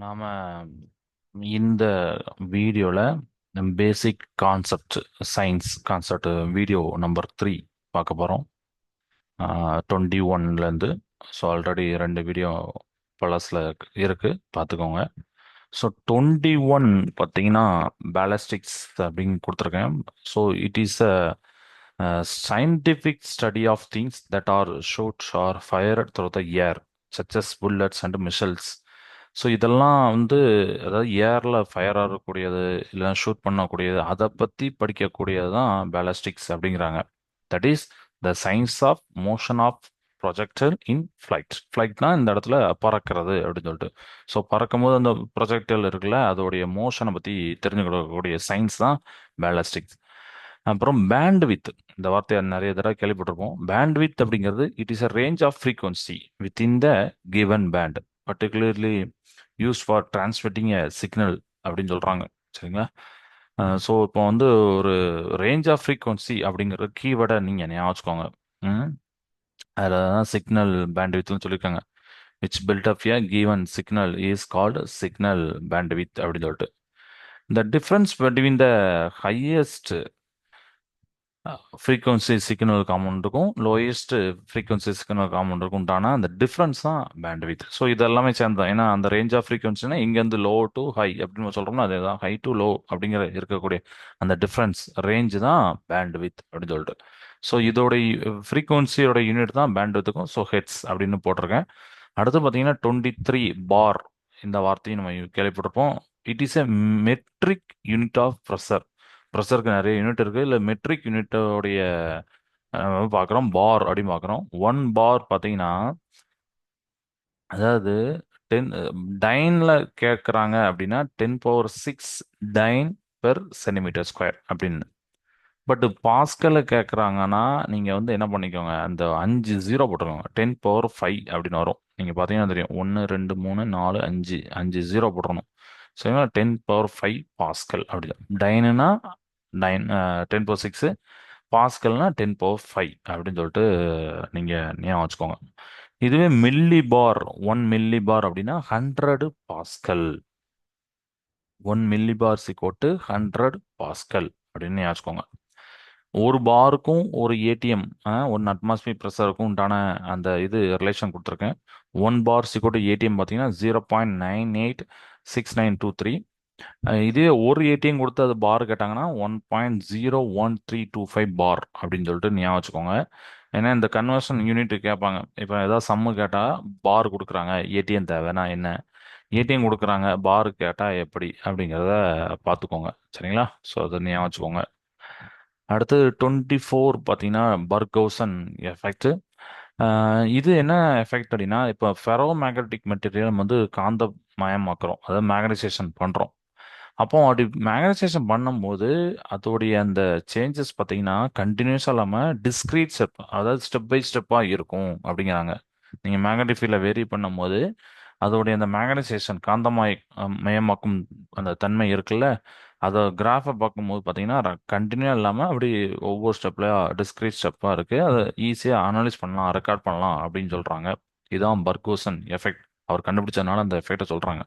நாம இந்த வீடியோல basic concept science concept video number 3 பார்க்க போகிறோம். 21லேருந்து. ஸோ ஆல்ரெடி 2 வீடியோ பழசில் இருக்கு, பார்த்துக்கோங்க. ஸோ 21 பார்த்தீங்கன்னா பேலஸ்டிக்ஸ் அப்படின்னு கொடுத்துருக்கேன். So it is a scientific study of things that are shot or fired through the air, such as bullets and missiles. So இதெல்லாம் அதாவது ஏரில் ஃபயர் ஆகக்கூடியது இல்லை ஷூட் பண்ணக்கூடியது, அதை பற்றி படிக்கக்கூடியது தான் பேலஸ்டிக்ஸ் அப்படிங்கிறாங்க. That is the science of motion of projector in flight. ஃப்ளைட்னா இந்த இடத்துல பறக்கிறது அப்படின்னு சொல்லிட்டு. ஸோ பறக்கும் போது அந்த ப்ரொஜெக்டர் இருக்குல்ல, அதோடைய மோஷனை பற்றி தெரிஞ்சுக்கக்கூடிய சயின்ஸ் தான் பேலஸ்டிக்ஸ். அப்புறம் பேண்ட்வித், இந்த வார்த்தையை நிறைய தடவை கேள்விப்பட்டிருப்போம். பேண்ட்வித் அப்படிங்கிறது it is a range of frequency within the given band, particularly use for transmitting a signal அப்படின்னு சொல்கிறாங்க. சரிங்களா? ஸோ இப்போ ஒரு ரேஞ்ச் ஆஃப் ஃப்ரீக்வன்சி அப்படிங்கிற கீவேர்டை நீங்கள் ஞாபகம் வச்சுக்கோங்க. ம் அதில் தான் சிக்னல் பேண்ட்வித்னு சொல்லியிருக்காங்க. Which build of a given signal is called signal bandwidth அப்படின்னு சொல்லிட்டு. The difference between the highest frequency signal காம்பவுண்டுக்கும் லோயஸ்ட் ஃப்ரீக்வன்சி சிக்னல் காம்பவுண்டுக்கும் உண்டான அந்த டிஃப்ரென்ஸ் தான் பேண்ட்வித். ஸோ இது எல்லாமே சேர்ந்ததான். ஏன்னா அந்த ரேஞ்ச் ஆஃப் ஃப்ரீக்வன்சினா இங்கேருந்து லோ டு ஹை அப்படின்னு சொல்கிறோம்னா அதே தான், ஹை டு லோ அப்படிங்கிற இருக்கக்கூடிய அந்த டிஃப்ரென்ஸ் ரேஞ்ச் தான் பேண்ட்வித் அப்படின்னு சொல்லிட்டு. ஸோ இதோடைய ஃப்ரீக்வன்சியோட யூனிட் தான் பேண்ட்வித்துக்கும். ஸோ ஹெட்ஸ் அப்படின்னு போட்டிருக்கேன். அடுத்து பார்த்தீங்கன்னா 23 பார், இந்த வார்த்தையும் நம்ம கேள்விப்பட்டிருப்போம். It is a metric unit of pressure. ப்ரெஷருக்கு நிறைய யூனிட் இருக்கு, இல்லை மெட்ரிக் யூனிட்டோடைய பார்க்குறோம் பார் அப்படின்னு பார்க்குறோம். 1 பார் பார்த்தீங்கன்னா, அதாவது 10 டைனில் கேட்குறாங்க அப்படின்னா 10⁶ டைன் பெர் சென்டிமீட்டர் ஸ்கொயர் அப்படின்னு. பட் பாஸ்கல்ல கேட்குறாங்கன்னா நீங்கள் என்ன பண்ணிக்கோங்க, அந்த 5 0 போட்டுருக்கோங்க. 10⁵ அப்படின்னு வரும். நீங்கள் பார்த்தீங்கன்னா தெரியும், 1 2 3 4 5 5 0 போட்டுறணும். சரிங்களா? 10⁵ பாஸ்கல் அப்படி. டைனுனா டைன் 10⁶, பாஸ்கல்னா 10⁵ அப்படின்னு சொல்லிட்டு நீங்கள் ஞாபகம் வச்சுக்கோங்க. இதுவே மில்லி பார், 1 மில்லி பார் அப்படின்னா 100 பாஸ்கல். 1 மில்லி பார் = 100 பாஸ்கல் அப்படின்னு ஞாபகம். ஒரு பாருக்கும் ஒரு ஏடிஎம், 1 அட்மாஸ்பியர் ப்ரெஷருக்கும் உண்டான அந்த இது ரிலேஷன் கொடுத்துருக்கேன். 1 பார் ஏடிஎம் பார்த்தீங்கன்னா 0.986923. இதே ஒரு ஏடிஎம் கொடுத்து அது பார் கேட்டாங்கன்னா 1.01325 பார் அப்படின்னு சொல்லிட்டு ஞாபகம் வச்சுக்கோங்க. ஏன்னா இந்த கன்வர்ஷன் யூனிட் கேட்பாங்க. இப்போ ஏதாவது சம்மு கேட்டால் பார் கொடுக்குறாங்க, ஏடிஎம் தேவைன்னா என்ன, ஏடிஎம் கொடுக்குறாங்க பார் கேட்டால் எப்படி அப்படிங்கிறத பார்த்துக்கோங்க. சரிங்களா? ஸோ அதை ஞாபகம் வச்சுக்கோங்க. அடுத்து 24 பார்த்தீங்கன்னா பர்கௌசன் எஃபெக்ட். இது என்ன எஃபெக்ட் அப்படின்னா, இப்போ ஃபெரோ மேக்னட்டிக் மெட்டீரியல் காந்த மயமாக்குறோம், அதாவது மேக்னடைசேஷன் பண்ணுறோம். அப்போ அப்படி மேக்னடைசேஷன் பண்ணும்போது அதோடைய அந்த சேஞ்சஸ் பார்த்தீங்கன்னா கண்டினியூஸாக இல்லாமல் டிஸ்க்ரீட் ஸ்டெப், அதாவது ஸ்டெப் பை ஸ்டெப்பாக இருக்கும் அப்படிங்கிறாங்க. நீங்கள் மேக்னட்டிக் ஃபீல்டை வேரி பண்ணும்போது அதோடைய அந்த மேக்னடைசேஷன் மயமாக்கும் அந்த தன்மை இருக்குல்ல, அதை கிராஃபை பார்க்கும்போது பார்த்தீங்கன்னா கண்டினியூ இல்லாமல் அப்படி ஒவ்வொரு ஸ்டெப்லையும் டிஸ்க்ரீட் ஸ்டெப்பாக இருக்குது. அதை ஈஸியாக அனலைஸ் பண்ணலாம், ரெக்கார்ட் பண்ணலாம் அப்படின்னு சொல்கிறாங்க. இதுதான் பர்கூசன் எஃபெக்ட். அவர் கண்டுபிடிச்சதுனால அந்த எஃபெக்டை சொல்கிறாங்க.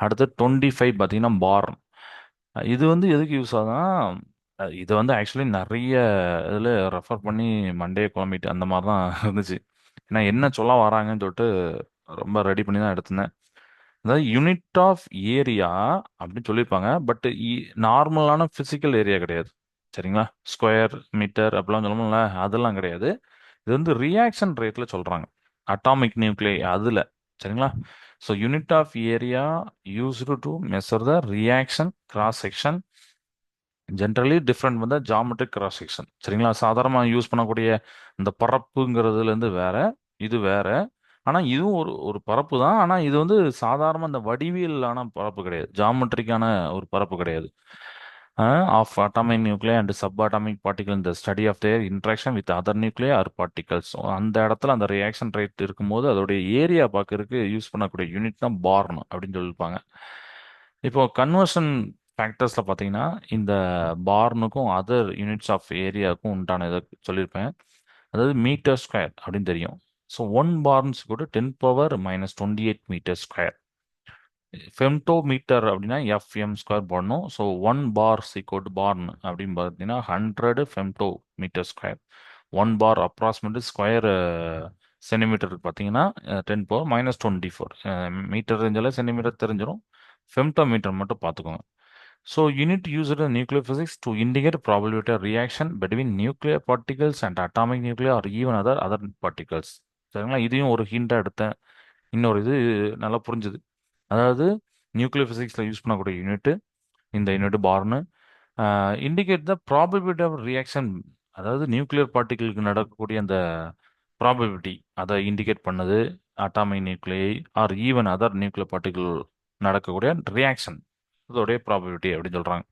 அடுத்து 25 பார்த்தீங்கன்னா பார். இது எதுக்கு யூஸ் ஆகுதுன்னா, இது ஆக்சுவலி நிறைய இதில் ரெஃபர் பண்ணி மண்டே குழம்பிட்டு அந்த மாதிரி தான் இருந்துச்சு. ஏன்னா என்ன சொல்ல வராங்கன்னு சொல்லிட்டு ரொம்ப ரெடி பண்ணி தான் எடுத்திருந்தேன். அதாவது யூனிட் ஆஃப் ஏரியா அப்படின்னு சொல்லியிருப்பாங்க. பட் நார்மலான ஃபிசிக்கல் ஏரியா கிடையாது. சரிங்களா? ஸ்கொயர் மீட்டர் அப்படிலாம் சொல்லணும்ல, அதெல்லாம் கிடையாது. இது ரியாக்ஷன் ரேட்ல சொல்றாங்க, அட்டாமிக் நியூக்ளியை அதுல. சரிங்களா? So unit of area used to measure the reaction cross section. Generally different geometric cross section. சரிங்களா? சாதாரணமாக யூஸ் பண்ணக்கூடிய இந்த பரப்புங்கிறதுலேருந்து வேற, இது வேற. ஆனால் இதுவும் ஒரு ஒரு பரப்பு தான். ஆனால் இது சாதாரண இந்த வடிவியலான பரப்பு கிடையாது, ஜாமெட்ரிக்கான ஒரு பரப்பு கிடையாது. Of atomic nuclei and sub atomic particle இந்த study of their interaction with other nuclear or particles. அந்த இடத்துல அந்த ரியாக்ஷன் ரேட் இருக்கும்போது அதோடைய ஏரியா பார்க்கறதுக்கு யூஸ் பண்ணக்கூடிய யூனிட் தான் பார்ன் அப்படின்னு சொல்லியிருப்பாங்க. இப்போ கன்வர்ஷன் ஃபேக்டர்ஸில் பார்த்தீங்கன்னா இந்த பார்னுக்கும் அதர் யூனிட்ஸ் ஆஃப் ஏரியாவுக்கும் உண்டான இதை சொல்லியிருப்பேன். அதாவது மீட்டர் ஸ்கொயர் அப்படின்னு தெரியும். ஸோ 1 பார்ன்ஸ் கூட 10⁻⁻28 மீட்டர் ஸ்கொயர். ஃபெம்டோமீட்டர் அப்படின்னா எஃப்எம் ஸ்கொயர் போடணும். So 1 bar equal to barn அப்படின்னு பார்த்தீங்கன்னா 100 femtometre square. 1 bar approximately square சென்டிமீட்டருக்கு பார்த்தீங்கன்னா 10⁻⁻24. மீட்டர் தெரிஞ்சாலே சென்டிமீட்டர் தெரிஞ்சிடும். ஃபெம்டோமீட்டர் மட்டும் பார்த்துக்கோங்க. So unit used in nuclear physics to indicate probability of reaction between nuclear particles and atomic nuclei or even other particles. சரிங்களா? இதையும் ஒரு ஹிண்டாக எடுத்தேன். இன்னொரு இது நல்லா புரிஞ்சுது. அதாவது நியூக்ளியர் ஃபிசிக்ஸில் யூஸ் பண்ணக்கூடிய யூனிட், இந்த யூனிட் பார்னு indicate the probability of reaction. அதாவது நியூக்ளியர் பார்ட்டிகளுக்கு நடக்கக்கூடிய அந்த ப்ராபபிலிட்டி அதை இண்டிகேட் பண்ணுது. Atomic nuclei or even other nuclear particle நடக்கக்கூடிய ரியாக்ஷன் இதோடைய ப்ராபபிலிட்டி அப்படின்னு சொல்கிறாங்க.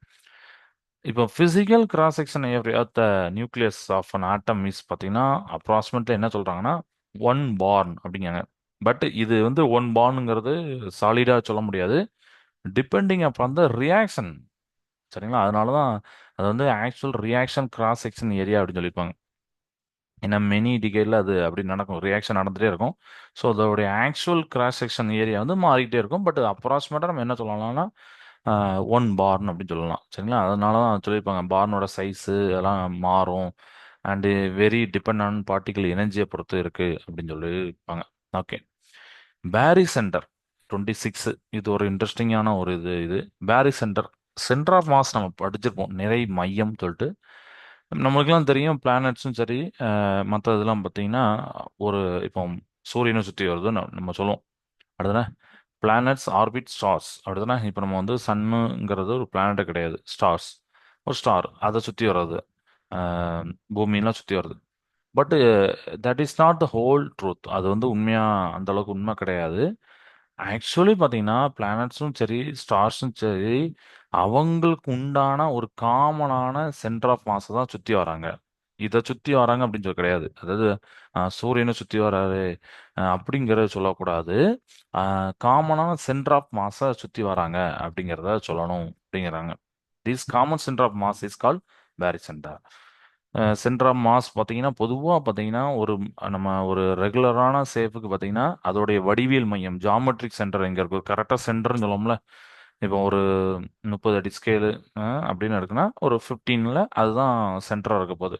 இப்போ physical cross section of the nucleus of an atom மீஸ் பார்த்தீங்கன்னா அப்ராக்சிமேட்லி என்ன சொல்கிறாங்கன்னா 1 பார்ன் அப்படிங்காங்க. பட் இது வந்து 1 பார்னுங்கிறது சாலிடாக சொல்ல முடியாது. Depending upon the reaction. சரிங்களா? அதனால தான் அது வந்து actual reaction cross section area அப்படின்னு சொல்லியிருப்பாங்க. ஏன்னா மெனி டிகேடில் அது அப்படி நடக்கும், ரியாக்ஷன் நடந்துகிட்டே இருக்கும். ஸோ அதோடைய ஆக்சுவல் கிராஸ் செக்ஷன் ஏரியா வந்து மாறிக்கிட்டே இருக்கும். பட் அப்ராக்சிமேட்டாக நம்ம என்ன சொல்லலாம்னா 1 பார்ன் அப்படின்னு சொல்லலாம். சரிங்களா? அதனால தான் சொல்லியிருப்பாங்க பார்னோட சைஸு எல்லாம் மாறும் and very depend on particle எனர்ஜியை பொறுத்து இருக்குது அப்படின்னு சொல்லியிருப்பாங்க. ஓகே. பேரி சென்டர் 26. இது ஒரு இன்ட்ரெஸ்டிங்கான ஒரு இது பேரி சென்டர். சென்டர் ஆஃப் மாஸ் நம்ம படிச்சிருப்போம், நிறை மையம் சொல்லிட்டு. நம்மளுக்கெல்லாம் தெரியும் பிளானட்ஸும் சரி மற்ற இதெல்லாம் பார்த்தீங்கன்னா ஒரு இப்போ சூரியனை சுற்றி வருது நம்ம சொல்லுவோம். அடுத்தன பிளானட்ஸ் ஆர்பிட் ஸ்டார்ஸ். அடுத்தன இப்போ நம்ம வந்து சன்னுங்கிறது ஒரு பிளானட்டே கிடையாது, ஸ்டார்ஸ். ஒரு ஸ்டார் அதை சுற்றி வர்றது, பூமியெல்லாம் சுற்றி வருது. But that is not the whole truth. அது வந்து உண்மையாக அந்த அளவுக்கு உண்மை கிடையாது. ஆக்சுவலி பார்த்தீங்கன்னா பிளானட்ஸும் சரி ஸ்டார்ஸும் சரி அவங்களுக்கு உண்டான ஒரு காமனான சென்டர் ஆஃப் மாஸை தான் சுற்றி வராங்க. இதை சுற்றி வராங்க அப்படின்னு சொல்ல கிடையாது. அதாவது சூரியனை சுற்றி வராரு அப்படிங்கிறத சொல்லக்கூடாது. காமனான சென்டர் ஆஃப் மாஸை சுற்றி வராங்க அப்படிங்கிறத சொல்லணும் அப்படிங்கிறாங்க. This common centre of mass is call barycentre. Centre of mass பார்த்தீங்கன்னா பொதுவாக பார்த்தீங்கன்னா நம்ம ஒரு ரெகுலரான சேஃபுக்கு பார்த்தீங்கன்னா அதோடைய வடிவியல் மையம் ஜாமெட்ரிக் சென்டர் எங்கே இருக்கும், கரெக்டாக சென்டர்னு சொல்லுவோம்ல. இப்போ ஒரு 30 அடி ஸ்கேலு அப்படின்னு இருக்குன்னா ஒரு 15ல் அதுதான் சென்டராக இருக்க போகுது.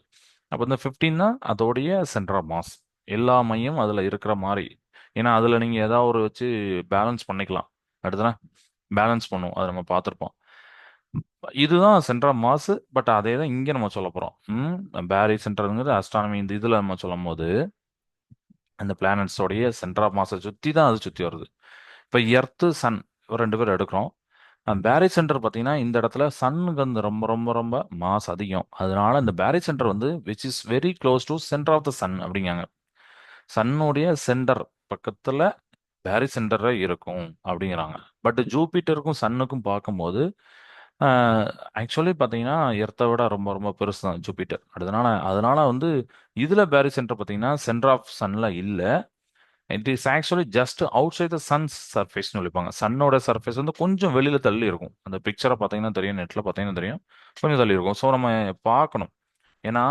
அப்போ இந்த 15 தான் அதோடைய சென்டர் ஆஃப் மாஸ். எல்லா மையம் அதில் இருக்கிற மாதிரி. ஏன்னா அதில் நீங்கள் ஏதாவது ஒரு வச்சு பேலன்ஸ் பண்ணிக்கலாம். அடுத்தனா பேலன்ஸ் பண்ணுவோம், அதை நம்ம பார்த்துருப்போம். இதுதான் சென்டர் ஆஃப் மாஸ். பட் அதே தான் இங்கே நம்ம சொல்ல போகிறோம். பேரி சென்டருங்கிறது அஸ்ட்ரானமி இந்த இதில் நம்ம சொல்லும் போது அந்த பிளானட்ஸோடைய சென்டர் ஆஃப் மாஸை சுற்றி தான் அது சுற்றி வருது. இப்போ எர்த்து சன் ரெண்டு பேர் எடுக்கிறோம். பேரி சென்டர் பார்த்தீங்கன்னா இந்த இடத்துல சன்னுக்கு வந்து ரொம்ப ரொம்ப ரொம்ப மாஸ் அதிகம். அதனால இந்த பேரி சென்டர் வந்து which is very close to centre of the sun அப்படிங்காங்க. சன்னுடைய சென்டர் பக்கத்தில் பேரி சென்டரே இருக்கும் அப்படிங்கிறாங்க. பட் ஜூபிட்டருக்கும் சன்னுக்கும் பார்க்கும்போது ஆக்சுவலி பார்த்தீங்கன்னா எர்த்தை விட ரொம்ப ரொம்ப பெருசு தான் ஜூபிட்டர். அதனால வந்து இதில் பேரி சென்டர் பார்த்தீங்கன்னா சென்டர் ஆஃப் சன்னில் இல்லை. It is actually just outside the sun's சர்ஃபேஸ்னு சொல்லிப்பாங்க. சன்னோட சர்ஃபேஸ் வந்து கொஞ்சம் வெளியில் தள்ளி இருக்கும். அந்த பிக்சரை பார்த்தீங்கன்னா தெரியும், நெட்டில் பார்த்தீங்கன்னா தெரியும், கொஞ்சம் தள்ளி இருக்கும். ஸோ நம்ம பார்க்கணும். ஏன்னா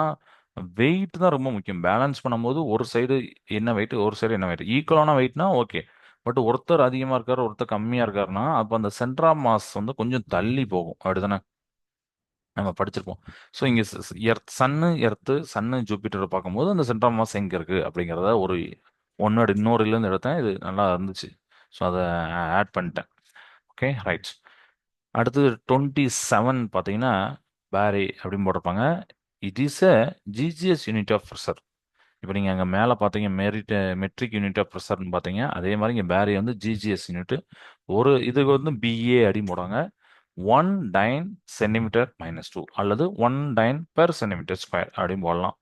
வெயிட் தான் ரொம்ப முக்கியம். பேலன்ஸ் பண்ணும்போது ஒரு சைடு என்ன வெயிட், ஒரு சைடு என்ன வெயிட், ஈக்குவலான வெயிட்னா ஓகே. பட் ஒருத்தர் அதிகமாக இருக்கார், ஒருத்தர் கம்மியாக இருக்காருன்னா அப்போ அந்த சென்டர் ஆஃப் மாஸ் வந்து கொஞ்சம் தள்ளி போகும். அப்படிதானே நம்ம படிச்சிருப்போம். ஸோ இங்கே சன்னு ஜூபிட்டரை பார்க்கும்போது அந்த சென்டர் ஆஃப் மாஸ் எங்கே இருக்குது அப்படிங்கிறத ஒரு இன்னொரு இதுலேருந்து எடுத்தேன். இது நல்லா இருந்துச்சு. ஸோ அதை ஆட் பண்ணிட்டேன். Okay right. அடுத்தது 27 பார்த்தீங்கன்னா பேரி அப்படின்னு போட்டிருப்பாங்க. It is a CGS unit of pressure. இப்போ நீங்கள் அங்கே மேலே பார்த்தீங்க மெட்ரிக் யூனிட் ஆஃப் ப்ரெஷர்னு பார்த்தீங்க, அதே மாதிரி இங்கே பேரி வந்து ஜிஜிஎஸ் யூனிட். ஒரு இதுக்கு வந்து பிஏ அப்படின்னு போடுவாங்க. 1 டைன் சென்டிமீட்டர்-2 அல்லது 1 டைன்/சென்டிமீட்டர் ஸ்கொயர் அப்படின்னு போடலாம்.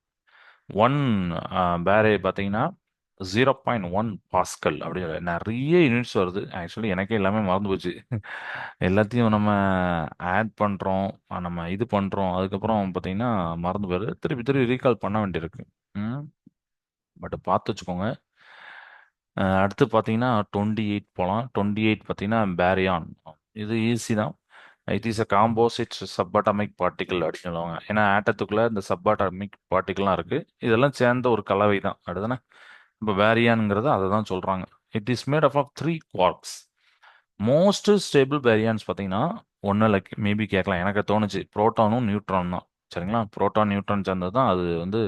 1 பேரே பார்த்தீங்கன்னா 0.1 பாஸ்கல் அப்படி நிறைய யூனிட்ஸ் வருது. ஆக்சுவலி எனக்கே எல்லாமே மறந்து போச்சு. எல்லாத்தையும் நம்ம ஆட் பண்ணுறோம், நம்ம இது பண்ணுறோம், அதுக்கப்புறம் பார்த்தீங்கன்னா மறந்து போயிடுது. திருப்பி திருப்பி ரீகால் பண்ண வேண்டியிருக்கு. பட் பார்த்து வச்சுக்கோங்க. அடுத்து பார்த்தீங்கன்னா 28 போகலாம். 28 பார்த்தீங்கன்னா பேரியான். இது ஈஸி தான். It is a composite subatomic particle அப்படின்னு சொல்லுவாங்க. ஏன்னா ஆட்டத்துக்குள்ள இந்த சப்பாட்டமிக் பார்ட்டிகிள்லாம் இருக்கு. இதெல்லாம் சேர்ந்த ஒரு கலவை தான். அடுத்தானே இப்போ பேரியான்ங்கிறது அதை தான் சொல்றாங்க. It is made up of 3 quarks. Most stable baryons பார்த்தீங்கன்னா ஒன்றும் இல்லை, மேபி கேட்கலாம். எனக்கு தோணுச்சு புரோட்டானும் நியூட்ரான் தான். சரிங்களா, புரோட்டான் நியூட்ரான் சேர்ந்தது தான் அது வந்து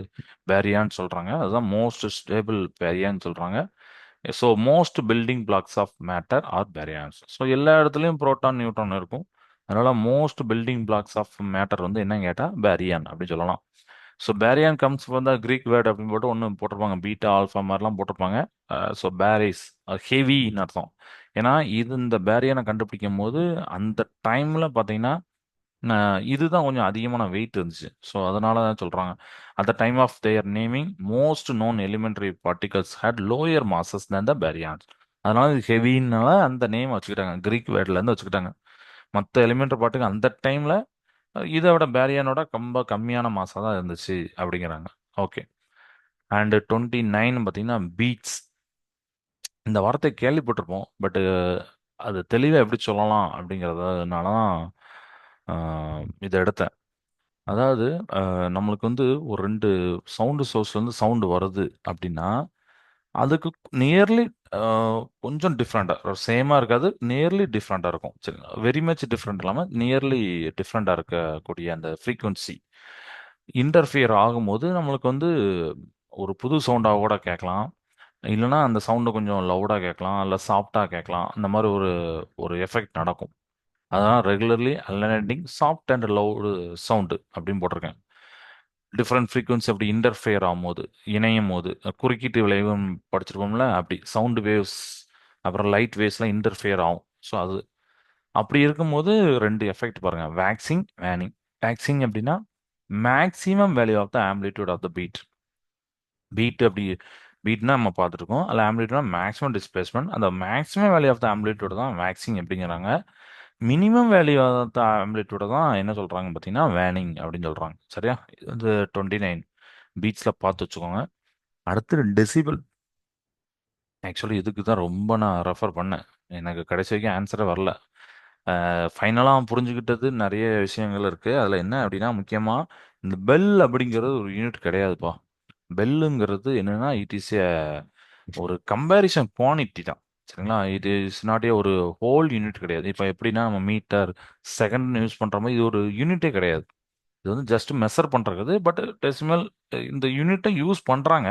பேரியான்னு சொல்கிறாங்க. அதுதான் மோஸ்ட் ஸ்டேபிள் பேரியான்னு சொல்கிறாங்க. So most building blocks of matter are baryons. So எல்லா இடத்துலையும் புரோட்டான் நியூட்ரான் இருக்கும். அதனால most building blocks of matter வந்து என்னன்னு கேட்டால் பேரியான் அப்படின்னு சொல்லலாம். ஸோ பேரியான் கம்ஸ் வந்து கிரீக் வேர்ட் அப்படின்னு போட்டு ஒன்று போட்டிருப்பாங்க, பீட்டா ஆல்ஃபா மாதிரிலாம் போட்டிருப்பாங்க. ஸோ பேரிஸ் ஹெவின்னு அர்த்தம். ஏன்னா இது இந்த பேரியனை கண்டுபிடிக்கும் போது அந்த டைம்ல பார்த்தீங்கன்னா இதுதான் கொஞ்சம் அதிகமான வெயிட் இருந்துச்சு. ஸோ அதனால தான் சொல்றாங்க at the time of their naming most known elementary particles had lower masses than the baryons. அதனால இது ஹெவினால அந்த நேம் வச்சுக்கிட்டாங்க, கிரீக் வேர்ட்ல இருந்து வச்சுக்கிட்டாங்க. மற்ற எலிமெண்டரி பார்ட்டிகல் அந்த டைம்ல இதை விட பேரியனோட ரொம்ப கம்மியான மாசா தான் இருந்துச்சு அப்படிங்கிறாங்க. ஓகே. அண்ட் 29 பார்த்தீங்கன்னா பீட்ஸ். இந்த வார்த்தை கேள்விப்பட்டிருப்போம், பட் அது தெளிவாக எப்படி சொல்லலாம் அப்படிங்கிறதுனால தான் இதை எடுத்தேன். அதாவது நம்மளுக்கு வந்து ஒரு ரெண்டு சவுண்டு சோர்ஸ்லேருந்து சவுண்டு வருது அப்படின்னா அதுக்கு நியர்லி கொஞ்சம் டிஃப்ரெண்ட்டாக சேமாக இருக்காது, நியர்லி டிஃப்ரெண்ட்டாக இருக்கும். சரி, வெரி மச் டிஃப்ரெண்ட் இல்லாமல் நியர்லி டிஃப்ரெண்ட்டாக இருக்கக்கூடிய அந்த ஃப்ரீக்குவன்சி இன்டர்ஃபியர் ஆகும்போது நம்மளுக்கு வந்து ஒரு புது சவுண்டாக கூட கேட்கலாம். இல்லைன்னா அந்த சவுண்டை கொஞ்சம் லவுடாக கேட்கலாம், இல்லை சாஃப்டாக கேட்கலாம். அந்த மாதிரி ஒரு ஒரு எஃபெக்ட் நடக்கும். அதான் regularly alternating soft and allowed sound அப்படின்னு போட்டிருக்கேன். டிஃப்ரெண்ட் ஃப்ரீக்வன்சி அப்படி இன்டர்ஃபியர் ஆகும்போது, இணையும் போது, குறுக்கீட்டு விளைவும் படிச்சிருப்போம்ல, அப்படி சவுண்ட் வேவ்ஸ் அப்புறம் லைட் வேவ்ஸ்லாம் இன்டர்ஃபியர் ஆகும். ஸோ அது அப்படி இருக்கும்போது ரெண்டு எஃபெக்ட் பாருங்க, வேக்சிங் வேனிங். வேக்சிங் அப்படின்னா maximum value of the amplitude of the beat. Beat அப்படி பீட்னா நம்ம பார்த்துருக்கோம், அதில் ஆம்பிளிட்யூட்னா மேக்ஸிமம் டிஸ்பிளேஸ்மெண்ட். அந்த maximum value of the amplitude தான் வேக்சிங் அப்படிங்கிறாங்க. மினிமம் வேல்யூ ஆஃப் த ஆம்பிளிட்யூட தான் என்ன சொல்கிறாங்க பார்த்தீங்கன்னா வேனிங் அப்படின்னு சொல்கிறாங்க. சரியா, இது வந்து 29 பீட்ஸில் பார்த்து வச்சுக்கோங்க. அடுத்து டெசிபிள். ஆக்சுவலி இதுக்கு தான் ரொம்ப நான் ரெஃபர் பண்ணேன், எனக்கு கடைசி வரைக்கும் ஆன்சரே வரல. ஃபைனலாக புரிஞ்சுக்கிட்டது நிறைய விஷயங்கள் இருக்குது. அதில் என்ன அப்படின்னா முக்கியமாக இந்த பெல் அப்படிங்கிறது ஒரு யூனிட் கிடையாதுப்பா. பெல்லுங்கிறது என்னன்னா இட் இஸ் ஏ ஒரு கம்பேரிசன் குவான்டிட்டி தான். சரிங்களா, இது இஸ் நாட் ஏ ஒரு ஹோல் யூனிட் கிடையாது. இப்போ எப்படின்னா நம்ம மீட்டர் செகண்ட் யூஸ் பண்ணுற மாதிரி இது ஒரு யூனிட்டே கிடையாது. இது வந்து ஜஸ்ட் மெஷர் பண்ணுறது. பட் டெசிமல் இந்த யூனிட்டை யூஸ் பண்ணுறாங்க.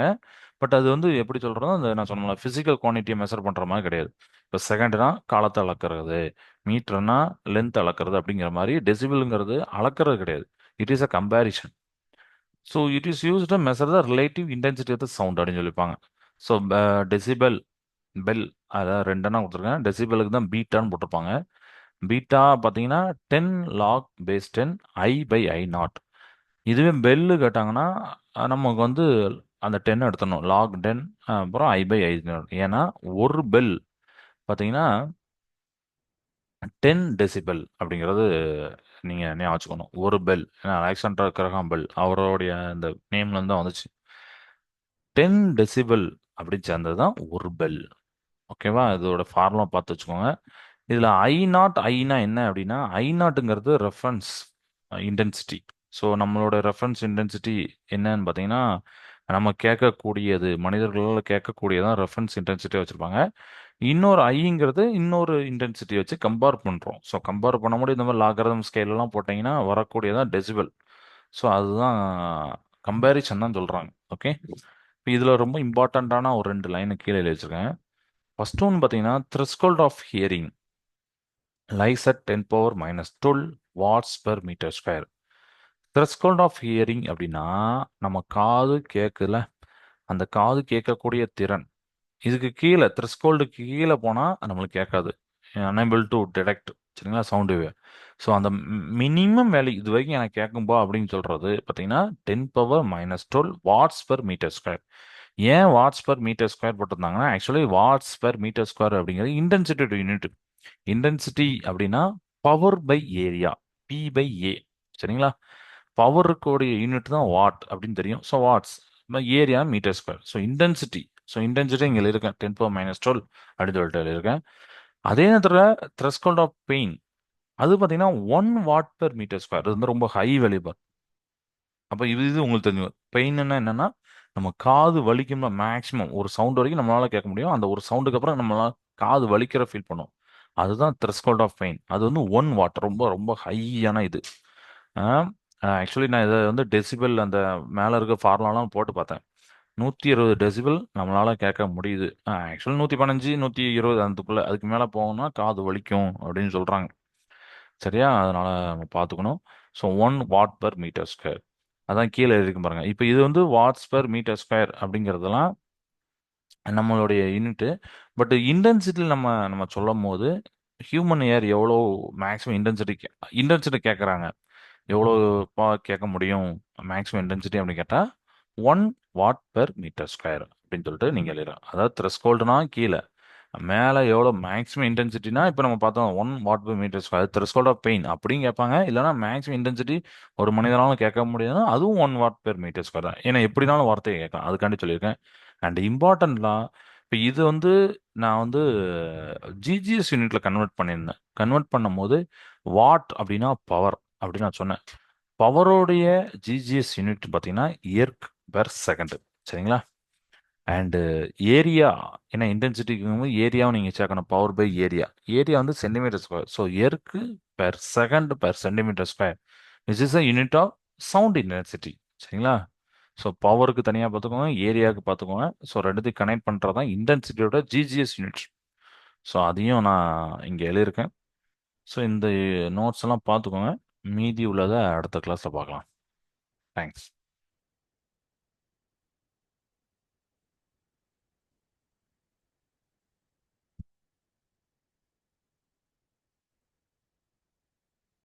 பட் அது வந்து எப்படி சொல்கிறதோ அந்த நான் சொன்ன ஃபிசிக்கல் குவான்டிட்டியை மெஷர் பண்ணுற மாதிரி கிடையாது. இப்போ செகண்ட்னா காலத்தை அளக்கிறது, மீட்டர்னா லென்த் அளக்கிறது அப்படிங்கிற மாதிரி டெசிபிளுங்கிறது அளக்கிறது கிடையாது. It is a comparison. So it is used measure the relative intensity of the sound அப்படின்னு சொல்லிப்பாங்க. ஸோ டெசிபல் பெல் அதாவது ரெண்டெண்ணா கொடுத்துருக்கேன். டெசிபலுக்கு தான் பீட்டான்னு போட்டிருப்பாங்க. பீட்டா பார்த்தீங்கன்னா 10 log × 10 I/I0. இதுவே பெல்லு கேட்டாங்கன்னா நமக்கு வந்து அந்த 10 எடுத்துடணும், log 10 அப்புறம் I/I0. ஏன்னா ஒரு பெல் பார்த்தீங்கன்னா 10 டெசிபல் அப்படிங்கிறது நீங்கள் ஞாபகம் வச்சுக்கணும். ஒரு பெல், ஏன்னா அலெக்சாண்டர் கிரஹாம் பெல் அவருடைய அந்த நேம்லேருந்து தான் வந்துச்சு. 10 டெசிபல் அப்படின்னு சேர்ந்தது தான் ஒரு பெல். ஓகேவா, இதோட ஃபார்முலா பார்த்து வச்சுக்கோங்க. இதில் ஐனா என்ன அப்படின்னா ஐநாட்டுங்கிறது ரெஃபரன்ஸ் இன்டென்சிட்டி. ஸோ நம்மளோட ரெஃபரன்ஸ் இன்டென்சிட்டி என்னன்னு பார்த்தீங்கன்னா நம்ம கேட்கக்கூடியது, மனிதர்களால் கேட்கக்கூடியதான் ரெஃபரன்ஸ் இன்டென்சிட்டி வச்சுருப்பாங்க. இன்னொரு ஐங்கிறது இன்னொரு இன்டென்சிட்டி வச்சு கம்பேர் பண்ணுறோம். ஸோ கம்பேர் பண்ண முடியும். இந்த மாதிரி லாகரதம் ஸ்கேலெலாம் போட்டிங்கன்னா வரக்கூடியதான் டெசிபல். ஸோ அதுதான் கம்பேரிசன் தான் சொல்கிறாங்க. ஓகே, இப்போ இதில் ரொம்ப இம்பார்ட்டண்ட்டான ஒரு ரெண்டு லைனு கீழே எழுதி வச்சிருக்கேன். ஃபர்ஸ்ட் ஒன்று பார்த்தீங்கன்னா threshold of hearing lies at 10⁻12 watts per metre square. Threshold of hearing அப்படின்னா நம்ம காது கேட்குல, அந்த காது கேட்கக்கூடிய திறன். இதுக்கு கீழே த்ரெஸ்கோல்டுக்கு கீழே போனால் நம்மளுக்கு கேட்காது, அனேபிள் டு டிடெக்ட். சரிங்களா, சவுண்டு வேவ். ஸோ அந்த மினிமம் வேல்யூ இது வரைக்கும் எனக்கு கேட்கும்பா அப்படின்னு சொல்கிறது பார்த்தீங்கன்னா 10⁻12 வாட்ஸ் பெர் மீட்டர் ஸ்கொயர். ஏன் வாட்ஸ் பெர் மீட்டர் ஸ்கொயர் போட்டிருந்தாங்கன்னா actually watts per metre square அப்படிங்கிறது இன்டென்சிட்டி யூனிட். இன்டென்சிட்டி அப்படின்னா பவர் பை ஏரியா, P/A. சரிங்களா, பவருக்குடைய யூனிட் தான் வாட் அப்படின்னு தெரியும். So watts area metre square. So intensity, இங்கே இருக்கேன் 10⁻12 அப்படின்னு சொல்லிட்டு இருக்கேன். அதே நேரத்தில் த்ரெஸ்கோல்ட் ஆஃப் பெயின் அது பார்த்தீங்கன்னா 1 வாட் பெர் மீட்டர் ஸ்கொயர். அது வந்து ரொம்ப ஹை வேல்யூ. அப்போ இது உங்களுக்கு தெரியும். பெயின்னா என்னன்னா நம்ம காது வலிக்கும்ல, மேக்ஸிமம் ஒரு சவுண்ட் வரைக்கும் நம்மளால கேட்க முடியும். அந்த ஒரு சவுண்டுக்கு அப்புறம் நம்மளால காது வலிக்கிற ஃபீல் பண்ணும். அதுதான் த்ரெஸ்ஹோல்ட் ஆஃப் பெயின். அது வந்து 1 வாட், ரொம்ப ரொம்ப ஹையான இது. ஆக்சுவலி நான் இதை வந்து டெசிபல் அந்த மேலே இருக்க ஃபார்முலாலாம் போட்டு பார்த்தேன். 120 டெசிபல் நம்மளால கேட்க முடியுது. ஆக்சுவலி 115 120 அதுக்குள்ள, அதுக்கு மேலே போகணும்னா காது வலிக்கும் அப்படின்னு சொல்றாங்க. சரியா? அதனால நம்ம பார்த்துக்கணும். ஸோ 1 வாட்/மீட்டர் ஸ்கொயர், அதான் கீழே இருக்கு பாருங்க. இப்போ இது வந்து வாட்ஸ்/மீட்டர் ஸ்கொயர் அப்படிங்கிறதெல்லாம் நம்மளுடைய யூனிட்டு. பட் இன்டென்சிட்டியில் நம்ம நம்ம சொல்லும் போது ஹியூமன் ஏர் எவ்வளோ மேக்ஸிமம் இன்டென்சிட்டி இன்டென்சிட்டி கேட்குறாங்க. எவ்வளோ கேட்க முடியும் மேக்ஸிமம் இன்டென்சிட்டி அப்படின்னு கேட்டால் 1 வாட்/மீட்டர் ஸ்கொயர் அப்படின்னு சொல்லிட்டு நீங்கள் எழுதலாம். அதாவது த்ரெஸ்கோல்டுனா கீழே, மேலே எவ்வளோ மேக்ஸிமம் இன்டென்சிட்டினா இப்போ நம்ம பார்த்தோம் 1 வாட்/மீட்டர் ஸ்கொயர் த்ரெஸ்கோல்ட் ஆஃப் பெயின் அப்படின்னு கேட்பாங்க. இல்லைனா மேக்ஸிமம் இன்டென்சிட்டி ஒரு மனிதனாலும் கேட்க முடியாதுன்னா அதுவும் 1 வாட்/மீட்டர் ஸ்கொயர் தான். ஏன்னா எப்படினாலும் வார்த்தையை கேட்கலாம், அதுக்காண்டி சொல்லியிருக்கேன். அண்ட் இம்பார்ட்டன்ட்லாம் இப்போ இது வந்து நான் வந்து ஜிஜிஎஸ் யூனிட்ல கன்வெர்ட் பண்ணியிருந்தேன். கன்வெர்ட் பண்ணும்போது வாட் அப்படின்னா பவர் அப்படின்னு நான் சொன்னேன். பவரோடைய ஜிஜிஎஸ் யூனிட் பார்த்தீங்கன்னா எர்க் பெர் செகண்ட். சரிங்களா? அண்டு ஏரியா, ஏன்னா இன்டென்சிட்டிக்கு ஏரியாவும் நீங்கள் சேர்க்கணும். பவர் பை ஏரியா, ஏரியா வந்து centimetre square. So erg per second per centimetre square which is a unit of sound intensity. சரிங்களா? ஸோ பவருக்கு தனியாக பார்த்துக்கோங்க, ஏரியாவுக்கு பார்த்துக்கோங்க. ஸோ ரெண்டுத்தையும் கனெக்ட் பண்ணுறது தான் இன்டென்சிட்டியோட ஜிஜிஎஸ் யூனிட். ஸோ அதையும் நான் இங்கே எழுதியிருக்கேன். ஸோ இந்த நோட்ஸ் எல்லாம் பார்த்துக்கோங்க. மீதி உள்ளதை அடுத்த கிளாஸில் பார்க்கலாம். தேங்க்ஸ்.